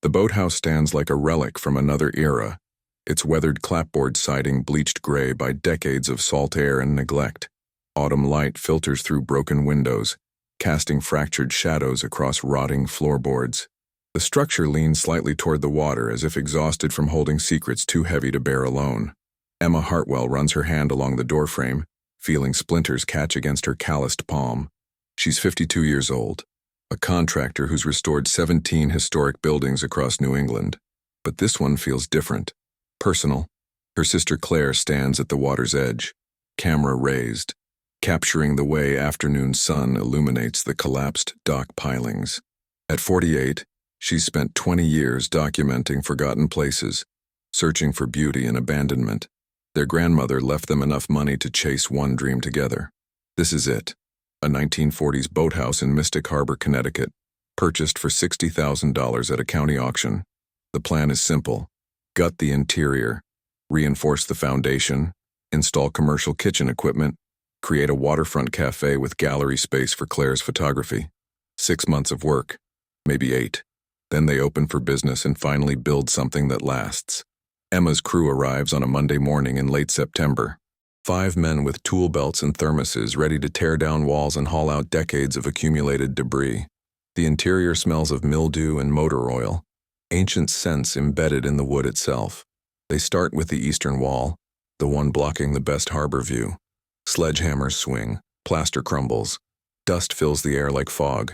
The boathouse stands like a relic from another era, its weathered clapboard siding bleached gray by decades of salt air and neglect. Autumn light filters through broken windows, casting fractured shadows across rotting floorboards. The structure leans slightly toward the water as if exhausted from holding secrets too heavy to bear alone. Emma Hartwell runs her hand along the doorframe, feeling splinters catch against her calloused palm. She's 52 years old, a contractor who's restored 17 historic buildings across New England. But this one feels different, personal. Her sister Claire stands at the water's edge, camera raised, capturing the way afternoon sun illuminates the collapsed dock pilings. At 48, she's spent 20 years documenting forgotten places, searching for beauty and abandonment. Their grandmother left them enough money to chase one dream together. This is it, a 1940s boathouse in Mystic Harbor, Connecticut, purchased for $60,000 at a county auction. The plan is simple: gut the interior, reinforce the foundation, install commercial kitchen equipment, create a waterfront cafe with gallery space for Claire's photography. 6 months of work, maybe 8. Then they open for business and finally build something that lasts. Emma's crew arrives on a Monday morning in late September. 5 men with tool belts and thermoses ready to tear down walls and haul out decades of accumulated debris. The interior smells of mildew and motor oil, ancient scents embedded in the wood itself. They start with the eastern wall, the one blocking the best harbor view. Sledgehammers swing, plaster crumbles, dust fills the air like fog.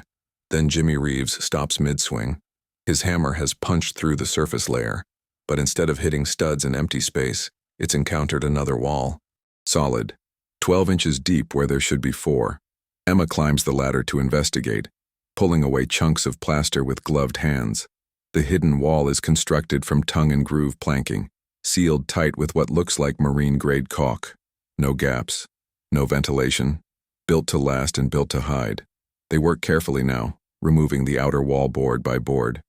Then Jimmy Reeves stops mid-swing. His hammer has punched through the surface layer, but instead of hitting studs in empty space, it's encountered another wall. Solid, 12 inches deep where there should be 4. Emma climbs the ladder to investigate, pulling away chunks of plaster with gloved hands. The hidden wall is constructed from tongue-and-groove planking, sealed tight with what looks like marine-grade caulk. No gaps, no ventilation, built to last and built to hide. They work carefully now, removing the outer wall board by board.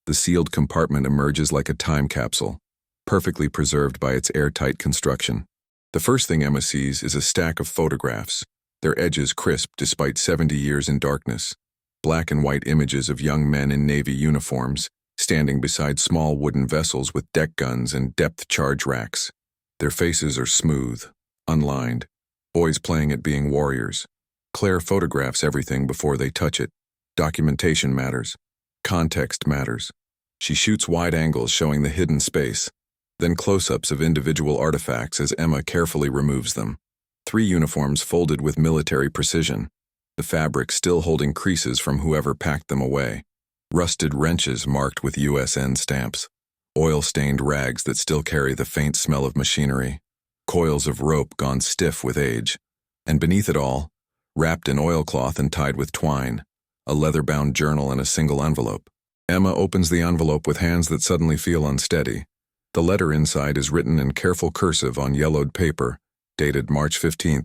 The sealed compartment emerges like a time capsule, perfectly preserved by its airtight construction. The first thing Emma sees is a stack of photographs, their edges crisp despite 70 years in darkness. Black and white images of young men in Navy uniforms, standing beside small wooden vessels with deck guns and depth charge racks. Their faces are smooth, unlined, boys playing at being warriors. Claire photographs everything before they touch it. Documentation matters. Context matters. She shoots wide angles showing the hidden space, then close-ups of individual artifacts as Emma carefully removes them. 3 uniforms folded with military precision, the fabric still holding creases from whoever packed them away. Rusted wrenches marked with USN stamps. Oil-stained rags that still carry the faint smell of machinery. Coils of rope gone stiff with age. And beneath it all, wrapped in oilcloth and tied with twine, a leather-bound journal and a single envelope. Emma opens the envelope with hands that suddenly feel unsteady. The letter inside is written in careful cursive on yellowed paper, dated March 15,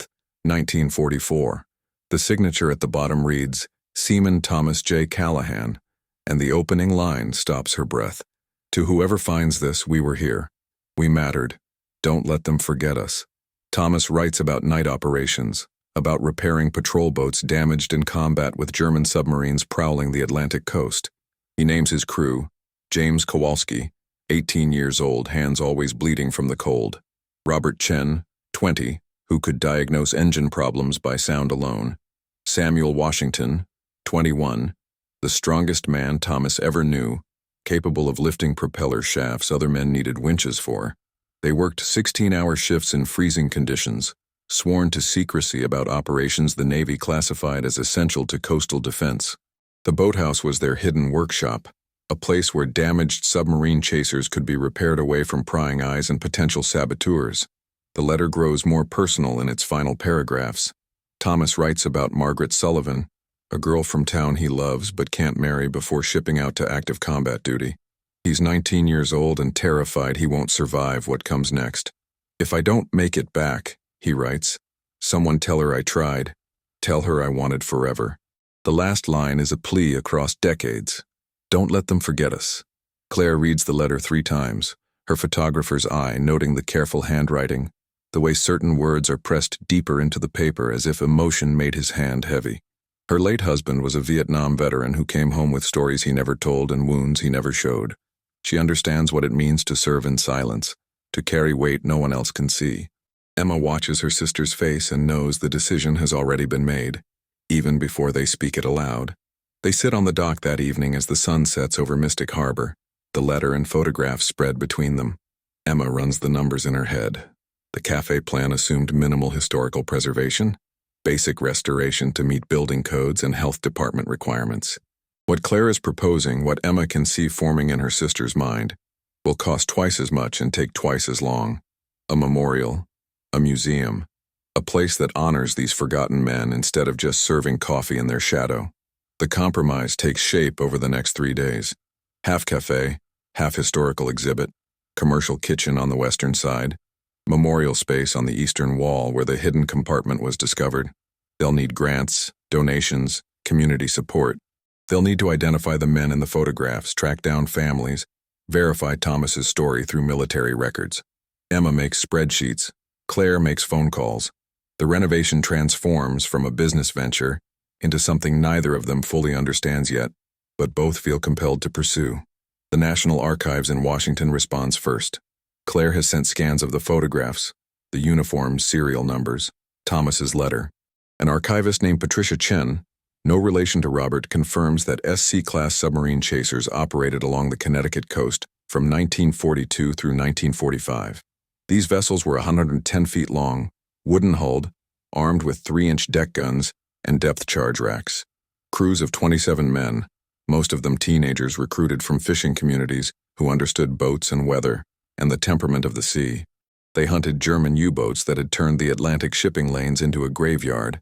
1944. The signature at the bottom reads, Seaman Thomas J. Callahan, and the opening line stops her breath. To whoever finds this, we were here. We mattered. Don't let them forget us. Thomas writes about night operations, about repairing patrol boats damaged in combat with German submarines prowling the Atlantic coast. He names his crew, James Kowalski, 18 years old, hands always bleeding from the cold. Robert Chen, 20, who could diagnose engine problems by sound alone. Samuel Washington, 21, the strongest man Thomas ever knew, capable of lifting propeller shafts other men needed winches for. They worked 16-hour shifts in freezing conditions, sworn to secrecy about operations the Navy classified as essential to coastal defense. The boathouse was their hidden workshop, a place where damaged submarine chasers could be repaired away from prying eyes and potential saboteurs. The letter grows more personal in its final paragraphs. Thomas writes about Margaret Sullivan, a girl from town he loves but can't marry before shipping out to active combat duty. He's 19 years old and terrified he won't survive what comes next. If I don't make it back, he writes, someone tell her I tried. Tell her I wanted forever. The last line is a plea across decades. Don't let them forget us. Claire reads the letter 3 times, her photographer's eye noting the careful handwriting, the way certain words are pressed deeper into the paper as if emotion made his hand heavy. Her late husband was a Vietnam veteran who came home with stories he never told and wounds he never showed. She understands what it means to serve in silence, to carry weight no one else can see. Emma watches her sister's face and knows the decision has already been made, even before they speak it aloud. They sit on the dock that evening as the sun sets over Mystic Harbor, the letter and photograph spread between them. Emma runs the numbers in her head. The cafe plan assumed minimal historical preservation, basic restoration to meet building codes and health department requirements. What Claire is proposing, what Emma can see forming in her sister's mind, will cost twice as much and take twice as long. A memorial, a museum, a place that honors these forgotten men instead of just serving coffee in their shadow. The compromise takes shape over the next 3 days. Half cafe, half historical exhibit, commercial kitchen on the western side, memorial space on the eastern wall where the hidden compartment was discovered. They'll need grants, donations, community support. They'll need to identify the men in the photographs, track down families, verify Thomas's story through military records. Emma makes spreadsheets. Claire makes phone calls. The renovation transforms from a business venture into something neither of them fully understands yet, but both feel compelled to pursue. The National Archives in Washington responds first. Claire has sent scans of the photographs, the uniforms, serial numbers, Thomas's letter. An archivist named Patricia Chen, no relation to Robert, confirms that SC-class submarine chasers operated along the Connecticut coast from 1942 through 1945. These vessels were 110 feet long, wooden-hulled, armed with 3-inch deck guns and depth charge racks. Crews of 27 men, most of them teenagers recruited from fishing communities who understood boats and weather and the temperament of the sea. They hunted German U-boats that had turned the Atlantic shipping lanes into a graveyard.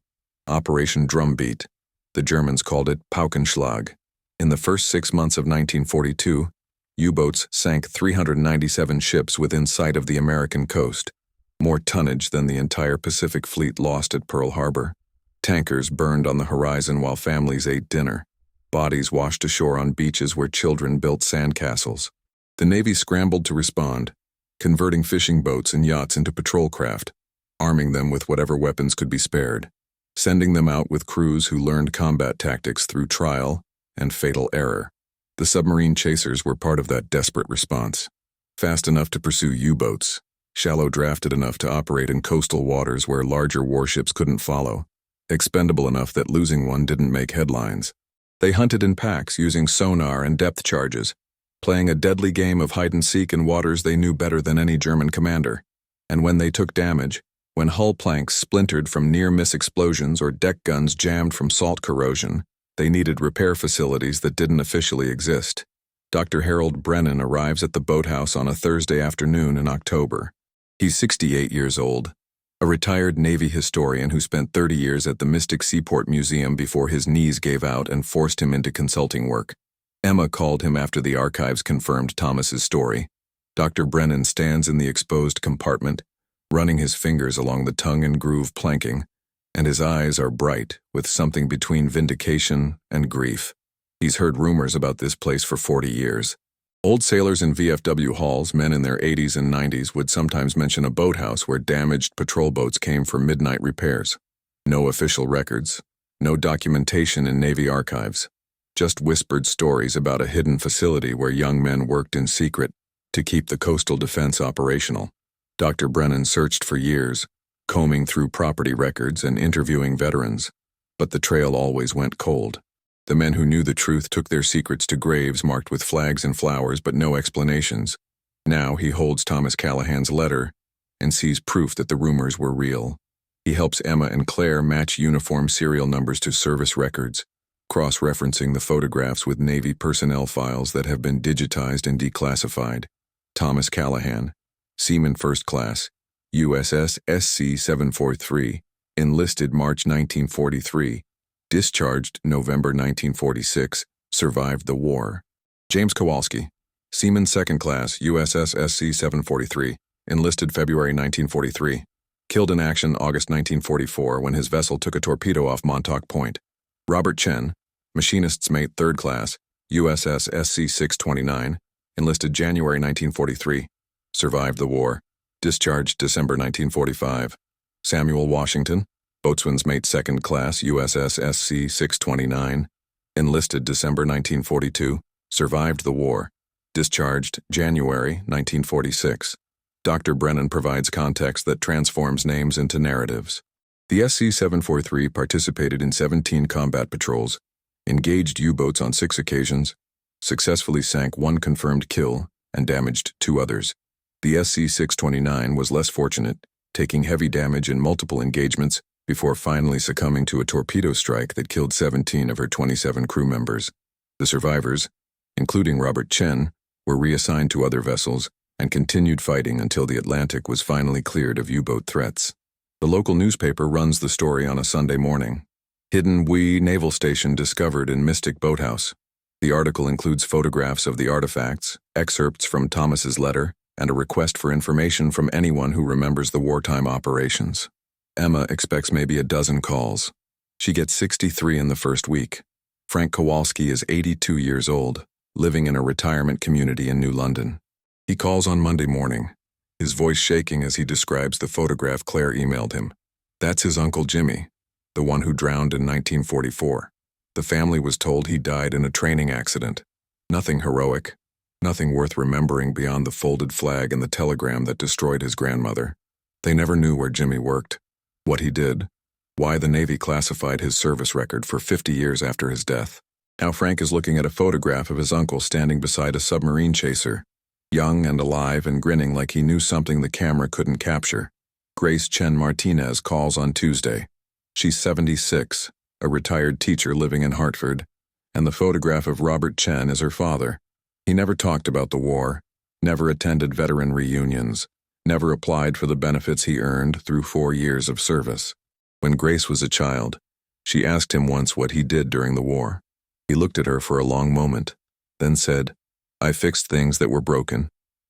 Operation Drumbeat. The Germans called it Paukenschlag. In the first 6 months of 1942, U-boats sank 397 ships within sight of the American coast, more tonnage than the entire Pacific Fleet lost at Pearl Harbor. Tankers burned on the horizon while families ate dinner. Bodies washed ashore on beaches where children built sandcastles. The Navy scrambled to respond, converting fishing boats and yachts into patrol craft, arming them with whatever weapons could be spared, sending them out with crews who learned combat tactics through trial and fatal error. The submarine chasers were part of that desperate response. Fast enough to pursue U-boats, shallow drafted enough to operate in coastal waters where larger warships couldn't follow, expendable enough that losing one didn't make headlines. They hunted in packs using sonar and depth charges, playing a deadly game of hide-and-seek in waters they knew better than any German commander. And when they took damage, when hull planks splintered from near-miss explosions or deck guns jammed from salt corrosion, they needed repair facilities that didn't officially exist. Dr. Harold Brennan arrives at the Boathouse on a Thursday afternoon in October. He's 68 years old, a retired Navy historian who spent 30 years at the Mystic Seaport Museum before his knees gave out and forced him into consulting work. Emma called him after the archives confirmed Thomas's story. Dr. Brennan stands in the exposed compartment, running his fingers along the tongue-and-groove planking, and his eyes are bright with something between vindication and grief. He's heard rumors about this place for 40 years. Old sailors in VFW halls, men in their 80s and 90s, would sometimes mention a boathouse where damaged patrol boats came for midnight repairs. No official records, no documentation in Navy archives. Just whispered stories about a hidden facility where young men worked in secret to keep the coastal defense operational. Dr. Brennan searched for years, combing through property records and interviewing veterans, but the trail always went cold. The men who knew the truth took their secrets to graves marked with flags and flowers, but no explanations. Now he holds Thomas Callahan's letter and sees proof that the rumors were real. He helps Emma and Claire match uniform serial numbers to service records, cross-referencing the photographs with Navy personnel files that have been digitized and declassified. Thomas Callahan, Seaman First Class, USS SC-743, enlisted March 1943, discharged November 1946, survived the war. James Kowalski, Seaman Second Class, USS SC-743, enlisted February 1943, killed in action August 1944 when his vessel took a torpedo off Montauk Point. Robert Chen, Machinist's Mate Third Class, USS SC-629, enlisted January 1943, survived the war, discharged December 1945. Samuel Washington, Boatswain's Mate Second Class, USS SC-629, enlisted December 1942, survived the war, Discharged, January 1946. Dr. Brennan provides context that transforms names into narratives. The SC-743 participated in 17 combat patrols, engaged U-boats on 6 occasions, successfully sank 1 confirmed kill, and damaged 2 others. The SC-629 was less fortunate, taking heavy damage in multiple engagements before finally succumbing to a torpedo strike that killed 17 of her 27 crew members. The survivors, including Robert Chen, were reassigned to other vessels and continued fighting until the Atlantic was finally cleared of U-boat threats. The local newspaper runs the story on a Sunday morning. Hidden Wee Naval Station discovered in mystic Boathouse. The article includes photographs of the artifacts, excerpts from Thomas's letter, and a request for information from anyone who remembers the wartime operations. Emma expects maybe a dozen calls. She gets 63 in the first week. Frank Kowalski is 82 years old, living in a retirement community in New London. He calls on Monday morning, his voice shaking as he describes the photograph Claire emailed him. That's his Uncle Jimmy, the one who drowned in 1944. The family was told he died in a training accident. Nothing heroic, nothing worth remembering beyond the folded flag and the telegram that destroyed his grandmother. They never knew where Jimmy worked, what he did, why the Navy classified his service record for 50 years after his death. Now Frank is looking at a photograph of his uncle standing beside a submarine chaser, young and alive and grinning like he knew something the camera couldn't capture. Grace Chen Martinez calls on Tuesday. She's 76, a retired teacher living in Hartford, and the photograph of Robert Chen is her father. He never talked about the war, never attended veteran reunions, never applied for the benefits he earned through 4 years of service. When Grace was a child, she asked him once what he did during the war. He looked at her for a long moment, then said, "I fixed things that were broken,"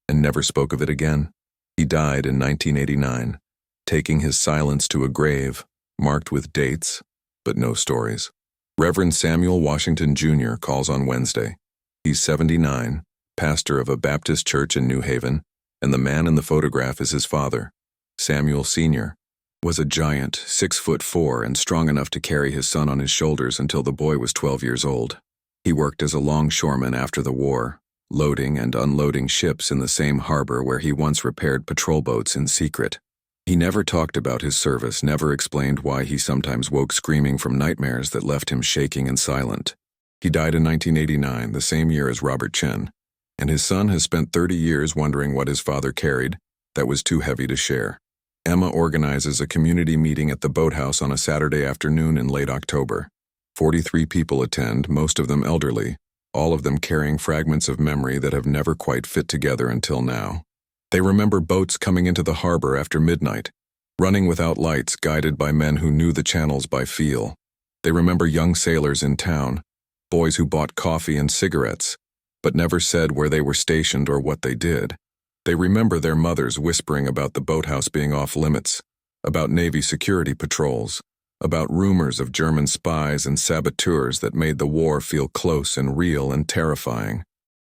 and never spoke of it again. He died in 1989, taking his silence to a grave, marked with dates, but no stories. Reverend Samuel Washington Jr. calls on Wednesday. He's 79, pastor of a Baptist church in New Haven, and the man in the photograph is his father. Samuel Sr. was a giant, 6'4" and strong enough to carry his son on his shoulders until the boy was 12 years old. He worked as a longshoreman after the war, loading and unloading ships in the same harbor where he once repaired patrol boats in secret. He never talked about his service, never explained why he sometimes woke screaming from nightmares that left him shaking and silent. He died in 1989, the same year as Robert Chen, and his son has spent 30 years wondering what his father carried that was too heavy to share. Emma organizes a community meeting at the Boathouse on a Saturday afternoon in late October. 43 people attend, most of them elderly, all of them carrying fragments of memory that have never quite fit together until now. They remember boats coming into the harbor after midnight, running without lights, guided by men who knew the channels by feel. They remember young sailors in town, boys who bought coffee and cigarettes, but never said where they were stationed or what they did. They remember their mothers whispering about the boathouse being off limits, about Navy security patrols, about rumors of German spies and saboteurs that made the war feel close and real and terrifying.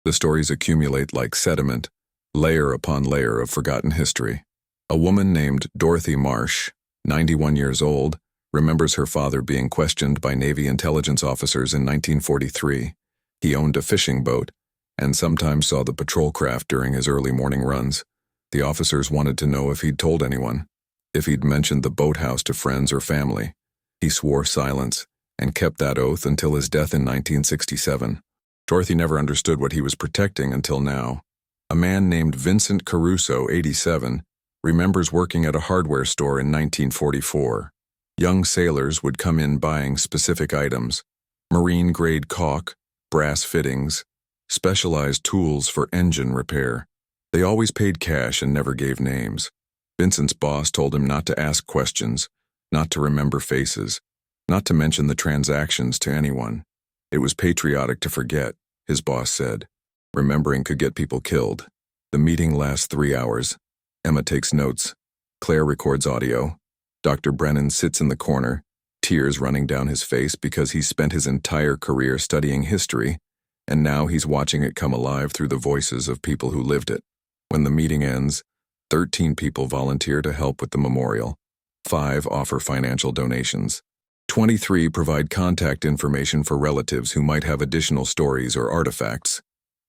The stories accumulate like sediment, layer upon layer of forgotten history. A woman named Dorothy Marsh, 91 years old, remembers her father being questioned by Navy intelligence officers in 1943. He owned a fishing boat and sometimes saw the patrol craft during his early morning runs. The officers wanted to know if he'd told anyone, if he'd mentioned the boathouse to friends or family. He swore silence and kept that oath until his death in 1967. Dorothy never understood what he was protecting until now. A man named Vincent Caruso, 87, remembers working at a hardware store in 1944. Young sailors would come in buying specific items: marine-grade caulk, brass fittings, specialized tools for engine repair. They always paid cash and never gave names. Vincent's boss told him not to ask questions, not to remember faces, not to mention the transactions to anyone. It was patriotic to forget, his boss said. Remembering could get people killed. The meeting lasts 3 hours. Emma takes notes. Claire records audio. Dr. Brennan sits in the corner, tears running down his face because he's spent his entire career studying history, and now he's watching it come alive through the voices of people who lived it. When the meeting ends, 13 people volunteer to help with the memorial. 5 offer financial donations. 23 provide contact information for relatives who might have additional stories or artifacts.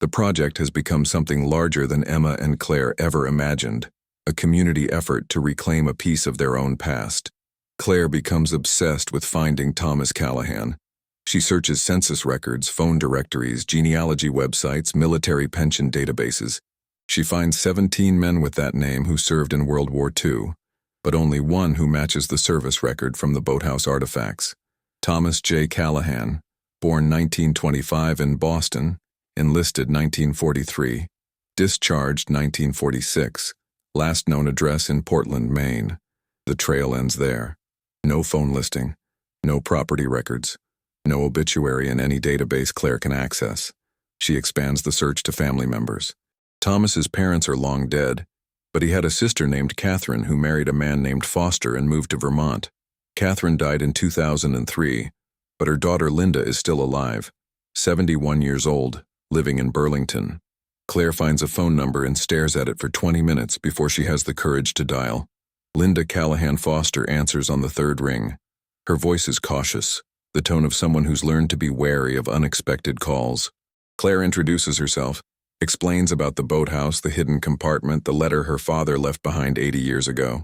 The project has become something larger than Emma and Claire ever imagined, a community effort to reclaim a piece of their own past. Claire becomes obsessed with finding Thomas Callahan. She searches census records, phone directories, genealogy websites, military pension databases. She finds 17 men with that name who served in World War II, but only one who matches the service record from the Boathouse artifacts. Thomas J. Callahan, born 1925 in Boston, enlisted 1943, discharged 1946, last known address in Portland, Maine. The trail ends there. No phone listing, no property records, no obituary in any database Claire can access. She expands the search to family members. Thomas's parents are long dead, but he had a sister named Catherine who married a man named Foster and moved to Vermont. Catherine died in 2003, but her daughter Linda is still alive, 71 years old, living in Burlington. Claire finds a phone number and stares at it for 20 minutes before she has the courage to dial. Linda Callahan Foster answers on the third ring. Her voice is cautious, the tone of someone who's learned to be wary of unexpected calls. Claire introduces herself, explains about the boathouse, the hidden compartment, the letter her father left behind 80 years ago.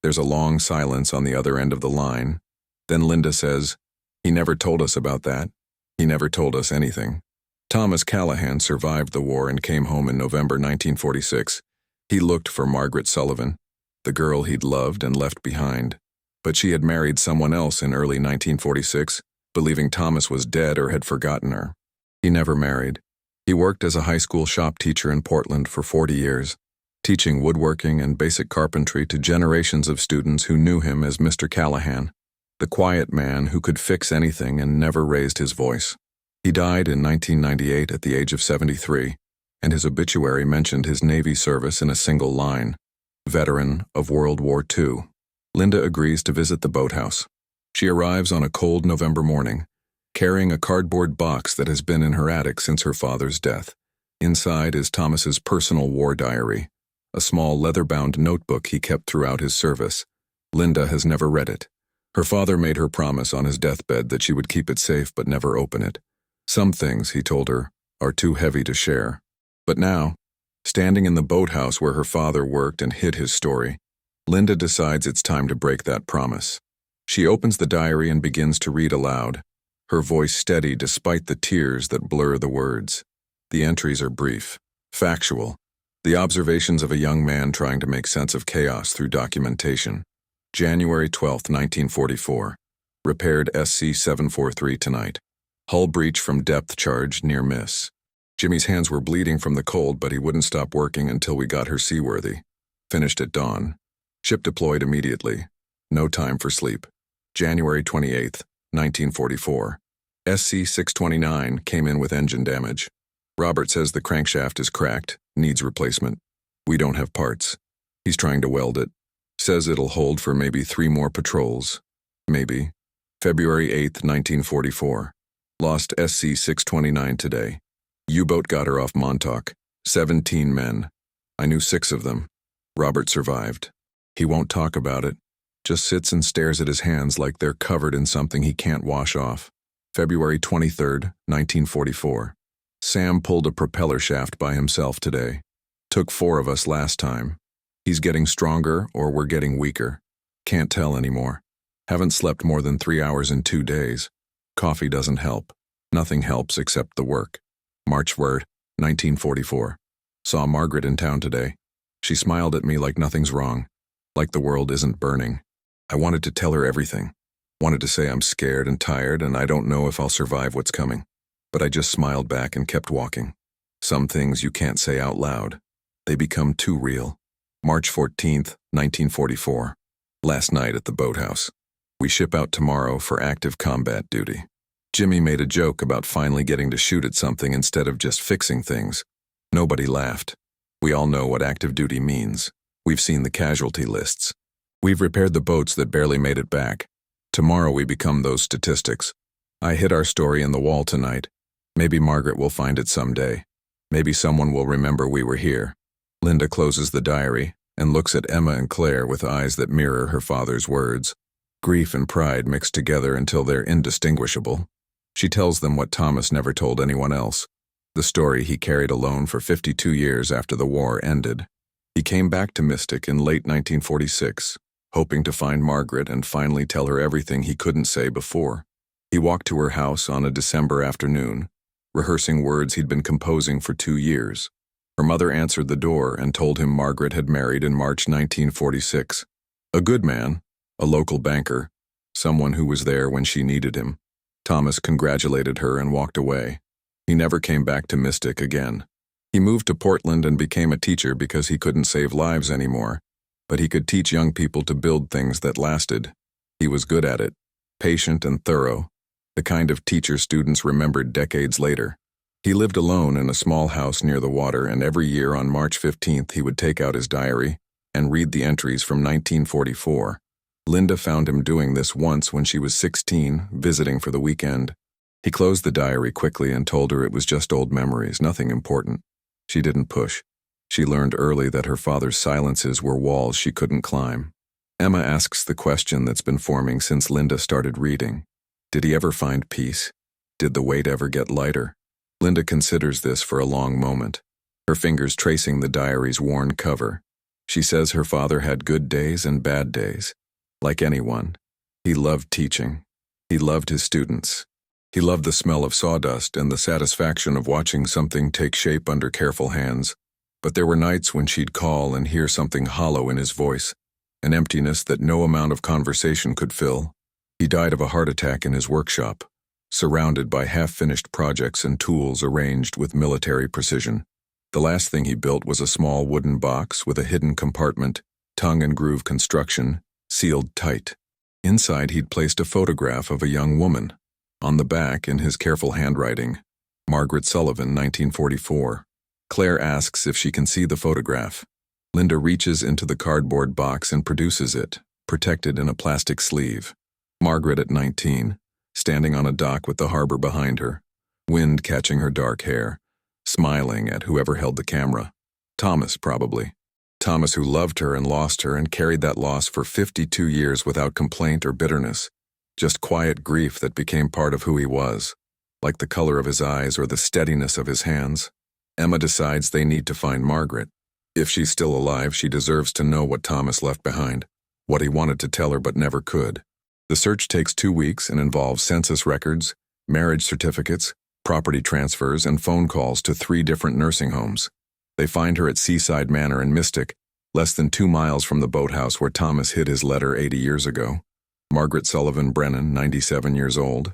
There's a long silence on the other end of the line. Then Linda says, "He never told us about that. He never told us anything." Thomas Callahan survived the war and came home in November 1946. He looked for Margaret Sullivan, the girl he'd loved and left behind. But she had married someone else in early 1946, believing Thomas was dead or had forgotten her. He never married. He worked as a high school shop teacher in Portland for 40 years, teaching woodworking and basic carpentry to generations of students who knew him as Mr. Callahan, the quiet man who could fix anything and never raised his voice. He died in 1998 at the age of 73, and his obituary mentioned his Navy service in a single line, "Veteran of World War II." Linda agrees to visit the boathouse. She arrives on a cold November morning, carrying a cardboard box that has been in her attic since her father's death. Inside is Thomas's personal war diary, a small leather-bound notebook he kept throughout his service. Linda has never read it. Her father made her promise on his deathbed that she would keep it safe but never open it. Some things, he told her, are too heavy to share. But now, standing in the boathouse where her father worked and hid his story, Linda decides it's time to break that promise. She opens the diary and begins to read aloud, her voice steady despite the tears that blur the words. The entries are brief, factual, the observations of a young man trying to make sense of chaos through documentation. January 12, 1944. Repaired SC-743 tonight. Hull breach from depth charge near miss. Jimmy's hands were bleeding from the cold, but he wouldn't stop working until we got her seaworthy. Finished at dawn. Ship deployed immediately. No time for sleep. January 28, 1944. SC-629 came in with engine damage. Robert says the crankshaft is cracked, needs replacement. We don't have parts. He's trying to weld it. Says it'll hold for maybe 3 more patrols. Maybe. February 8, 1944. Lost SC-629 today. U-boat got her off Montauk. 17 men. I knew 6 of them. Robert survived. He won't talk about it. Just sits and stares at his hands like they're covered in something he can't wash off. February 23, 1944. Sam pulled a propeller shaft by himself today. Took 4 of us last time. He's getting stronger or we're getting weaker. Can't tell anymore. Haven't slept more than 3 hours in 2 days. Coffee doesn't help. Nothing helps except the work. March 3, 1944. Saw Margaret in town today. She smiled at me like nothing's wrong, like the world isn't burning. I wanted to tell her everything. Wanted to say I'm scared and tired and I don't know if I'll survive what's coming. But I just smiled back and kept walking. Some things you can't say out loud. They become too real. March 14, 1944. Last night at the boathouse. We ship out tomorrow for active combat duty. Jimmy made a joke about finally getting to shoot at something instead of just fixing things. Nobody laughed. We all know what active duty means. We've seen the casualty lists. We've repaired the boats that barely made it back. Tomorrow we become those statistics. I hit our story in the wall tonight. Maybe Margaret will find it someday. Maybe someone will remember we were here. Linda closes the diary and looks at Emma and Claire with eyes that mirror her father's words. Grief and pride mixed together until they're indistinguishable. She tells them what Thomas never told anyone else. The story he carried alone for 52 years after the war ended. He came back to Mystic in late 1946, hoping to find Margaret and finally tell her everything he couldn't say before. He walked to her house on a December afternoon, rehearsing words he'd been composing for 2 years. Her mother answered the door and told him Margaret had married in March 1946. A good man, a local banker, someone who was there when she needed him. Thomas congratulated her and walked away. He never came back to Mystic again. He moved to Portland and became a teacher because he couldn't save lives anymore, but he could teach young people to build things that lasted. He was good at it, patient and thorough, the kind of teacher students remembered decades later. He lived alone in a small house near the water, and every year on March 15th he would take out his diary and read the entries from 1944. Linda found him doing this once when she was 16, visiting for the weekend. He closed the diary quickly and told her it was just old memories, nothing important. She didn't push. She learned early that her father's silences were walls she couldn't climb. Emma asks the question that's been forming since Linda started reading. Did he ever find peace? Did the weight ever get lighter? Linda considers this for a long moment, her fingers tracing the diary's worn cover. She says her father had good days and bad days. Like anyone, he loved teaching. He loved his students. He loved the smell of sawdust and the satisfaction of watching something take shape under careful hands. But there were nights when she'd call and hear something hollow in his voice, an emptiness that no amount of conversation could fill. He died of a heart attack in his workshop, surrounded by half-finished projects and tools arranged with military precision. The last thing he built was a small wooden box with a hidden compartment, tongue and groove construction, sealed tight. Inside he'd placed a photograph of a young woman. On the back, in his careful handwriting, Margaret Sullivan, 1944. Claire asks if she can see the photograph. Linda reaches into the cardboard box and produces it, protected in a plastic sleeve. Margaret at 19, standing on a dock with the harbor behind her, wind catching her dark hair, smiling at whoever held the camera. Thomas, probably. Thomas, who loved her and lost her and carried that loss for 52 years without complaint or bitterness. Just quiet grief that became part of who he was, like the color of his eyes or the steadiness of his hands. Emma decides they need to find Margaret. If she's still alive, she deserves to know what Thomas left behind, what he wanted to tell her but never could. The search takes 2 weeks and involves census records, marriage certificates, property transfers, and phone calls to 3 different nursing homes. They find her at Seaside Manor in Mystic, less than 2 miles from the boathouse where Thomas hid his letter 80 years ago. Margaret Sullivan Brennan, 97 years old,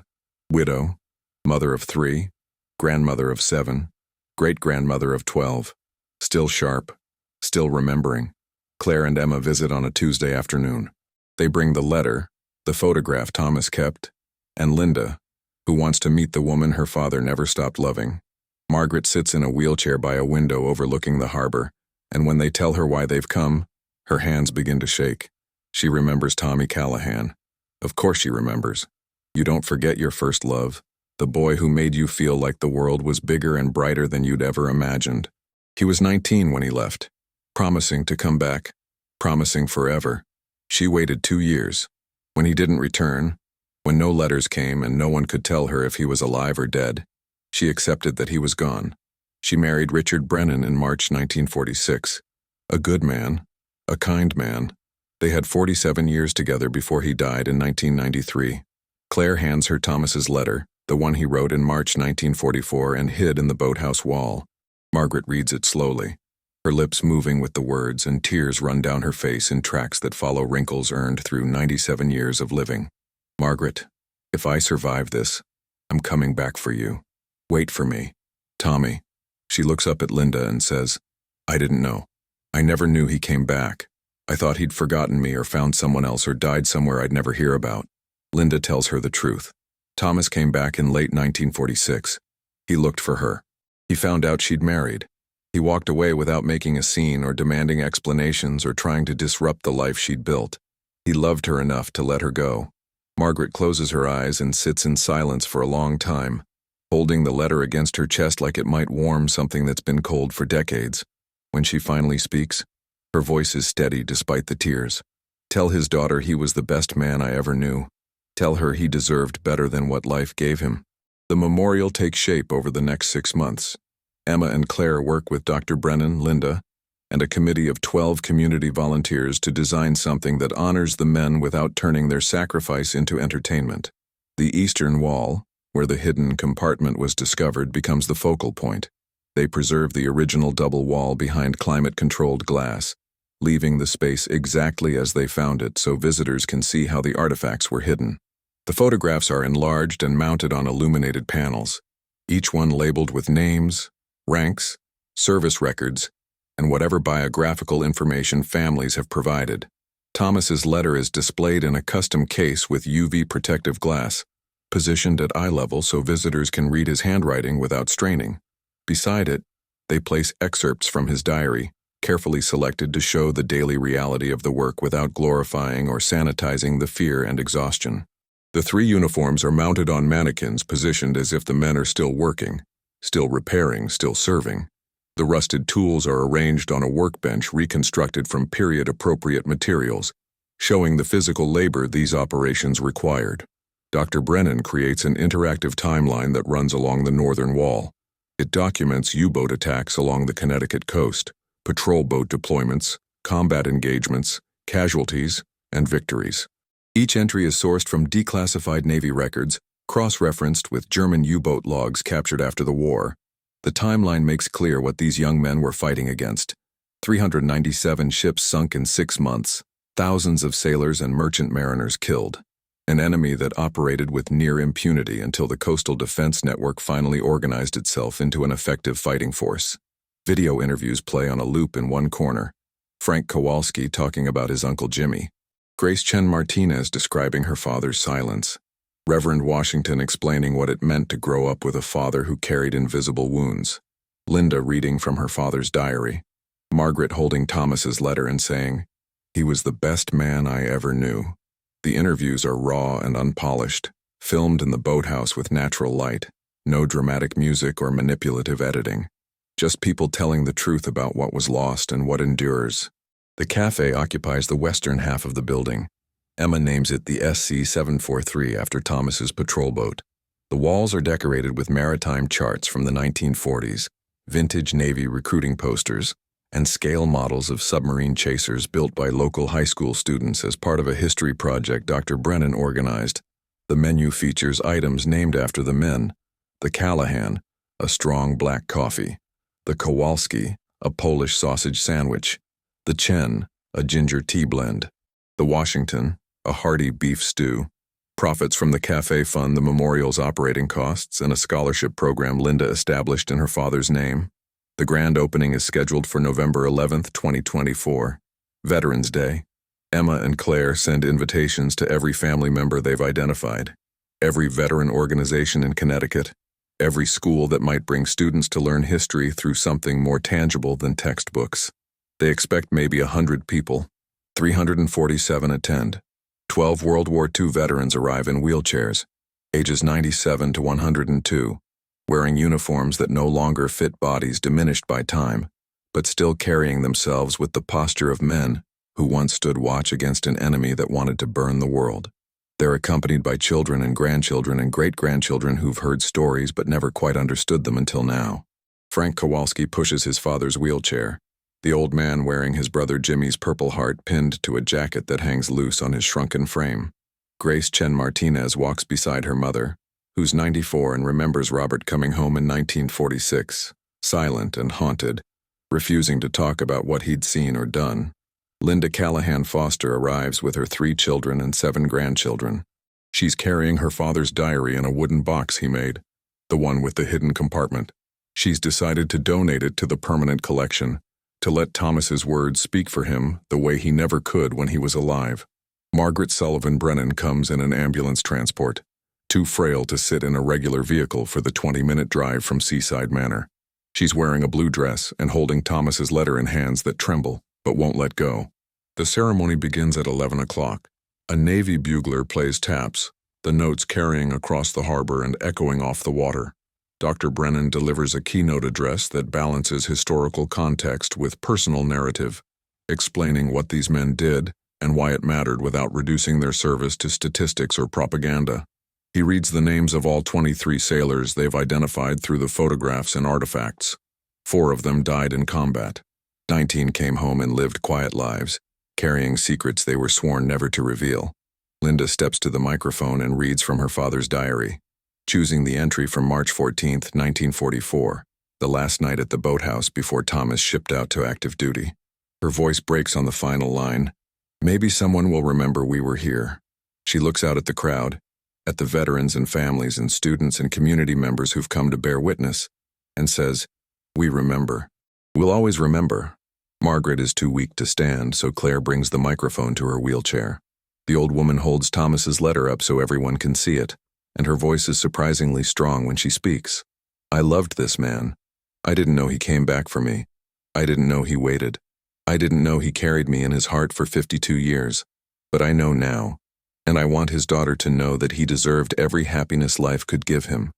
widow, mother of 3, grandmother of 7, great-grandmother of 12, still sharp, still remembering. Claire and Emma visit on a Tuesday afternoon. They bring the letter, the photograph Thomas kept, and Linda, who wants to meet the woman her father never stopped loving. Margaret sits in a wheelchair by a window overlooking the harbor, and when they tell her why they've come, her hands begin to shake. She remembers Tommy Callahan. Of course she remembers. You don't forget your first love, the boy who made you feel like the world was bigger and brighter than you'd ever imagined. He was 19 when he left, promising to come back, promising forever. She waited 2 years. When he didn't return, when no letters came and no one could tell her if he was alive or dead, she accepted that he was gone. She married Richard Brennan in March 1946. A good man, a kind man. They had 47 years together before he died in 1993. Claire hands her Thomas's letter, the one he wrote in March 1944 and hid in the boathouse wall. Margaret reads it slowly, her lips moving with the words, and tears run down her face in tracks that follow wrinkles earned through 97 years of living. Margaret, if I survive this, I'm coming back for you. Wait for me. Tommy. She looks up at Linda and says, I didn't know. I never knew he came back. I thought he'd forgotten me or found someone else or died somewhere I'd never hear about. Linda tells her the truth. Thomas came back in late 1946. He looked for her. He found out she'd married. He walked away without making a scene or demanding explanations or trying to disrupt the life she'd built. He loved her enough to let her go. Margaret closes her eyes and sits in silence for a long time, holding the letter against her chest like it might warm something that's been cold for decades. When she finally speaks, her voice is steady despite the tears. Tell his daughter he was the best man I ever knew. Tell her he deserved better than what life gave him. The memorial takes shape over the next 6 months. Emma and Claire work with Dr. Brennan, Linda, and a committee of 12 community volunteers to design something that honors the men without turning their sacrifice into entertainment. The eastern wall, where the hidden compartment was discovered, becomes the focal point. They preserve the original double wall behind climate-controlled glass, leaving the space exactly as they found it so visitors can see how the artifacts were hidden. The photographs are enlarged and mounted on illuminated panels, each one labeled with names, ranks, service records, and whatever biographical information families have provided. Thomas's letter is displayed in a custom case with UV protective glass, positioned at eye level so visitors can read his handwriting without straining. Beside it, they place excerpts from his diary, carefully selected to show the daily reality of the work without glorifying or sanitizing the fear and exhaustion. The 3 uniforms are mounted on mannequins positioned as if the men are still working, still repairing, still serving. The rusted tools are arranged on a workbench reconstructed from period-appropriate materials, showing the physical labor these operations required. Dr. Brennan creates an interactive timeline that runs along the northern wall. It documents U-boat attacks along the Connecticut coast, patrol boat deployments, combat engagements, casualties, and victories. Each entry is sourced from declassified Navy records, cross-referenced with German U-boat logs captured after the war. The timeline makes clear what these young men were fighting against. 397 ships sunk in 6 months, thousands of sailors and merchant mariners killed. An enemy that operated with near impunity until the Coastal Defense Network finally organized itself into an effective fighting force. Video interviews play on a loop in one corner. Frank Kowalski talking about his Uncle Jimmy. Grace Chen Martinez describing her father's silence. Reverend Washington explaining what it meant to grow up with a father who carried invisible wounds. Linda reading from her father's diary. Margaret holding Thomas's letter and saying, "He was the best man I ever knew." The interviews are raw and unpolished, filmed in the boathouse with natural light, no dramatic music or manipulative editing. Just people telling the truth about what was lost and what endures. The cafe occupies the western half of the building. Emma names it the SC-743 after Thomas's patrol boat. The walls are decorated with maritime charts from the 1940s, vintage Navy recruiting posters, and scale models of submarine chasers built by local high school students as part of a history project Dr. Brennan organized. The menu features items named after the men: the Callahan, a strong black coffee; the Kowalski, a Polish sausage sandwich; the Chen, a ginger tea blend; the Washington, a hearty beef stew. Profits from the cafe fund the memorial's operating costs and a scholarship program Linda established in her father's name. The grand opening is scheduled for November 11th, 2024. Veterans Day. Emma and Claire send invitations to every family member they've identified, every veteran organization in Connecticut, every school that might bring students to learn history through something more tangible than textbooks. They expect maybe 100 people. 347 attend. 12 World War II veterans arrive in wheelchairs, ages 97 to 102, wearing uniforms that no longer fit bodies diminished by time, but still carrying themselves with the posture of men who once stood watch against an enemy that wanted to burn the world. They're accompanied by children and grandchildren and great-grandchildren who've heard stories but never quite understood them until now. Frank Kowalski pushes his father's wheelchair, the old man wearing his brother Jimmy's Purple Heart pinned to a jacket that hangs loose on his shrunken frame. Grace Chen Martinez walks beside her mother, who's 94 and remembers Robert coming home in 1946, silent and haunted, refusing to talk about what he'd seen or done. Linda Callahan Foster arrives with her 3 children and 7 grandchildren. She's carrying her father's diary in a wooden box he made, the one with the hidden compartment. She's decided to donate it to the permanent collection, to let Thomas's words speak for him the way he never could when he was alive. Margaret Sullivan Brennan comes in an ambulance transport, too frail to sit in a regular vehicle for the 20-minute drive from Seaside Manor. She's wearing a blue dress and holding Thomas's letter in hands that tremble, but won't let go. The ceremony begins at 11 o'clock. A Navy bugler plays taps, the notes carrying across the harbor and echoing off the water. Dr. Brennan delivers a keynote address that balances historical context with personal narrative, explaining what these men did and why it mattered without reducing their service to statistics or propaganda. He reads the names of all 23 sailors they've identified through the photographs and artifacts. 4 of them died in combat. 19 came home and lived quiet lives, carrying secrets they were sworn never to reveal. Linda steps to the microphone and reads from her father's diary, choosing the entry from March 14, 1944, the last night at the Boathouse before Thomas shipped out to active duty. Her voice breaks on the final line. Maybe someone will remember we were here. She looks out at the crowd, at the veterans and families and students and community members who've come to bear witness, and says, "We remember. We'll always remember." Margaret is too weak to stand, so Claire brings the microphone to her wheelchair. The old woman holds Thomas's letter up so everyone can see it, and her voice is surprisingly strong when she speaks. "I loved this man. I didn't know he came back for me. I didn't know he waited. I didn't know he carried me in his heart for 52 years. But I know now, and I want his daughter to know that he deserved every happiness life could give him.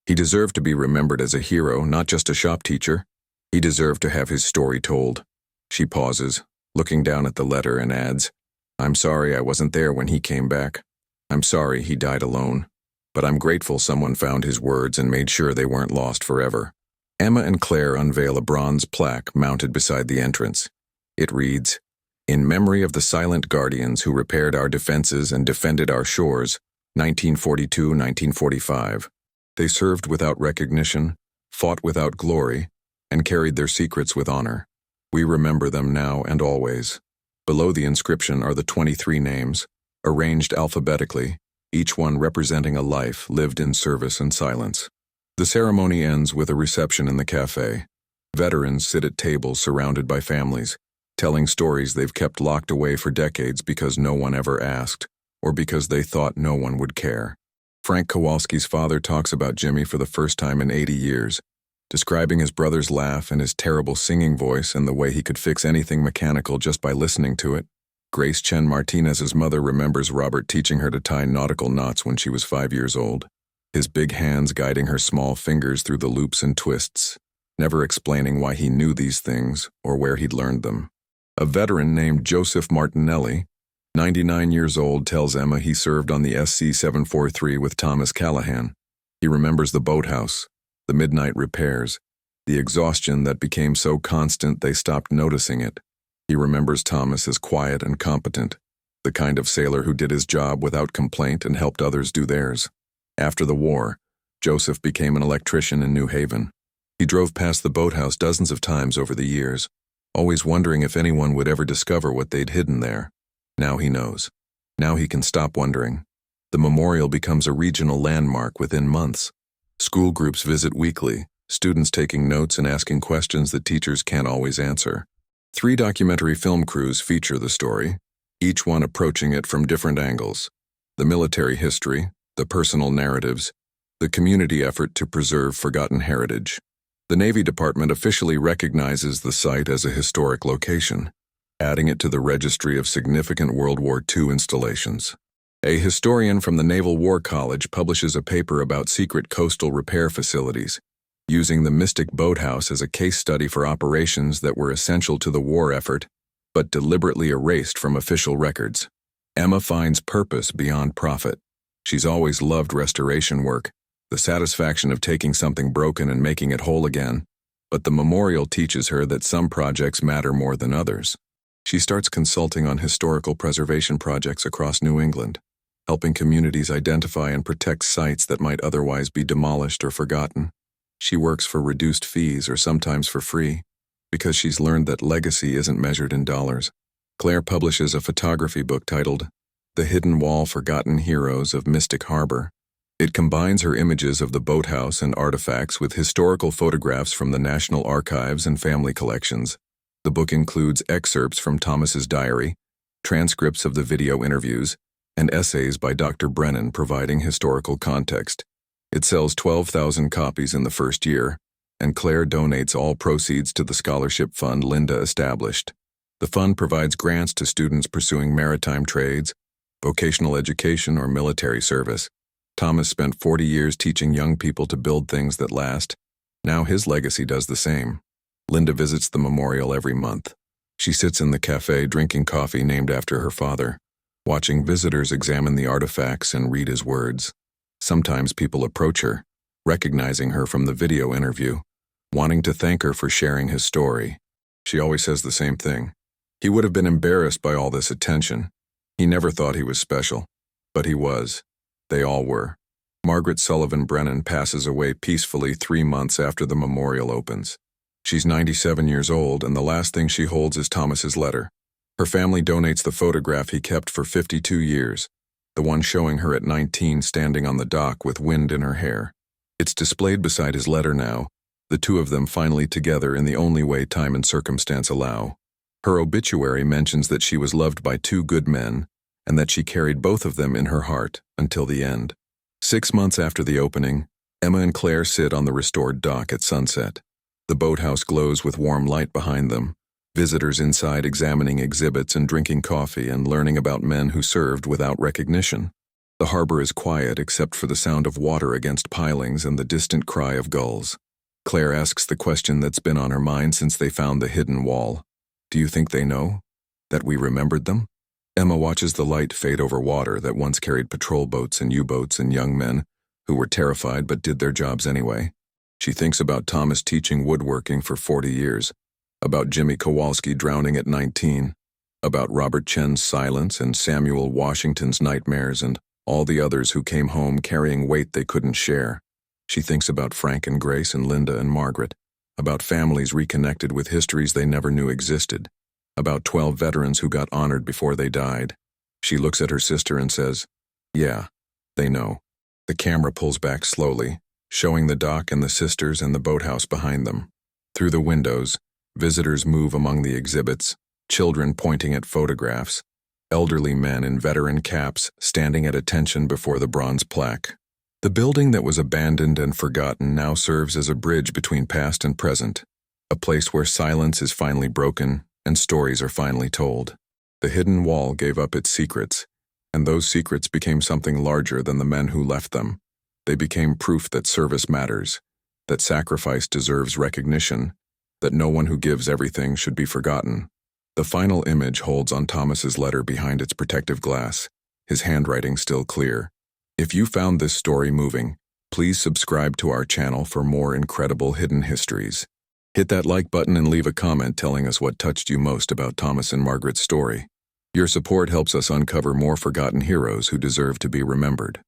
He deserved to be remembered as a hero, not just a shop teacher. He deserved to have his story told." She pauses, looking down at the letter, and adds, "I'm sorry I wasn't there when he came back. I'm sorry he died alone. But I'm grateful someone found his words and made sure they weren't lost forever." Emma and Claire unveil a bronze plaque mounted beside the entrance. It reads, "In memory of the silent guardians who repaired our defenses and defended our shores, 1942-1945. They served without recognition, fought without glory, and carried their secrets with honor. We remember them now and always." Below the inscription are the 23 names, arranged alphabetically, each one representing a life lived in service and silence. The ceremony ends with a reception in the cafe. Veterans sit at tables surrounded by families, telling stories they've kept locked away for decades because no one ever asked, or because they thought no one would care. Frank Kowalski's father talks about Jimmy for the first time in 80 years, describing his brother's laugh and his terrible singing voice and the way he could fix anything mechanical just by listening to it. Grace Chen Martinez's mother remembers Robert teaching her to tie nautical knots when she was 5 years old, his big hands guiding her small fingers through the loops and twists, never explaining why he knew these things or where he'd learned them. A veteran named Joseph Martinelli, 99 years old, tells Emma he served on the SC-743 with Thomas Callahan. He remembers the boathouse, the midnight repairs, the exhaustion that became so constant they stopped noticing it. He remembers Thomas as quiet and competent, the kind of sailor who did his job without complaint and helped others do theirs. After the war, Joseph became an electrician in New Haven. He drove past the boathouse dozens of times over the years, always wondering if anyone would ever discover what they'd hidden there. Now he knows. Now he can stop wondering. The memorial becomes a regional landmark within months. School groups visit weekly, students taking notes and asking questions that teachers can't always answer. 3 documentary film crews feature the story, each one approaching it from different angles: the military history, the personal narratives, the community effort to preserve forgotten heritage. The Navy Department officially recognizes the site as a historic location, adding it to the registry of significant World War II installations. A historian from the Naval War College publishes a paper about secret coastal repair facilities, using the Mystic Boathouse as a case study for operations that were essential to the war effort, but deliberately erased from official records. Emma finds purpose beyond profit. She's always loved restoration work, the satisfaction of taking something broken and making it whole again, but the memorial teaches her that some projects matter more than others. She starts consulting on historical preservation projects across New England, helping communities identify and protect sites that might otherwise be demolished or forgotten. She works for reduced fees or sometimes for free, because she's learned that legacy isn't measured in dollars. Claire publishes a photography book titled The Hidden Wall: Forgotten Heroes of Mystic Harbor. It combines her images of the boathouse and artifacts with historical photographs from the National Archives and family collections. The book includes excerpts from Thomas's diary, transcripts of the video interviews, and essays by Dr. Brennan providing historical context. It sells 12,000 copies in the first year, and Claire donates all proceeds to the scholarship fund Linda established. The fund provides grants to students pursuing maritime trades, vocational education, or military service. Thomas spent 40 years teaching young people to build things that last. Now his legacy does the same. Linda visits the memorial every month. She sits in the cafe drinking coffee named after her father, watching visitors examine the artifacts and read his words. Sometimes people approach her, recognizing her from the video interview, wanting to thank her for sharing his story. She always says the same thing. He would have been embarrassed by all this attention. He never thought he was special. But he was. They all were. Margaret Sullivan Brennan passes away peacefully 3 months after the memorial opens. She's 97 years old, and the last thing she holds is Thomas's letter. Her family donates the photograph he kept for 52 years, the one showing her at 19 standing on the dock with wind in her hair. It's displayed beside his letter now, the two of them finally together in the only way time and circumstance allow. Her obituary mentions that she was loved by 2 good men, and that she carried both of them in her heart until the end. 6 months after the opening, Emma and Claire sit on the restored dock at sunset. The boathouse glows with warm light behind them, visitors inside examining exhibits and drinking coffee and learning about men who served without recognition. The harbor is quiet except for the sound of water against pilings and the distant cry of gulls. Claire asks the question that's been on her mind since they found the hidden wall. Do you think they know? That we remembered them? Emma watches the light fade over water that once carried patrol boats and U-boats and young men who were terrified but did their jobs anyway. She thinks about Thomas teaching woodworking for 40 years, about Jimmy Kowalski drowning at 19, about Robert Chen's silence and Samuel Washington's nightmares and all the others who came home carrying weight they couldn't share. She thinks about Frank and Grace and Linda and Margaret, about families reconnected with histories they never knew existed, about 12 veterans who got honored before they died. She looks at her sister and says, "Yeah, they know." The camera pulls back slowly, showing the dock and the sisters and the boathouse behind them. Through the windows, visitors move among the exhibits, children pointing at photographs, elderly men in veteran caps standing at attention before the bronze plaque. The building that was abandoned and forgotten now serves as a bridge between past and present, a place where silence is finally broken and stories are finally told. The hidden wall gave up its secrets, and those secrets became something larger than the men who left them. They became proof that service matters, that sacrifice deserves recognition, that no one who gives everything should be forgotten. The final image holds on Thomas's letter behind its protective glass, his handwriting still clear. If you found this story moving, please subscribe to our channel for more incredible hidden histories. Hit that like button and leave a comment telling us what touched you most about Thomas and Margaret's story. Your support helps us uncover more forgotten heroes who deserve to be remembered.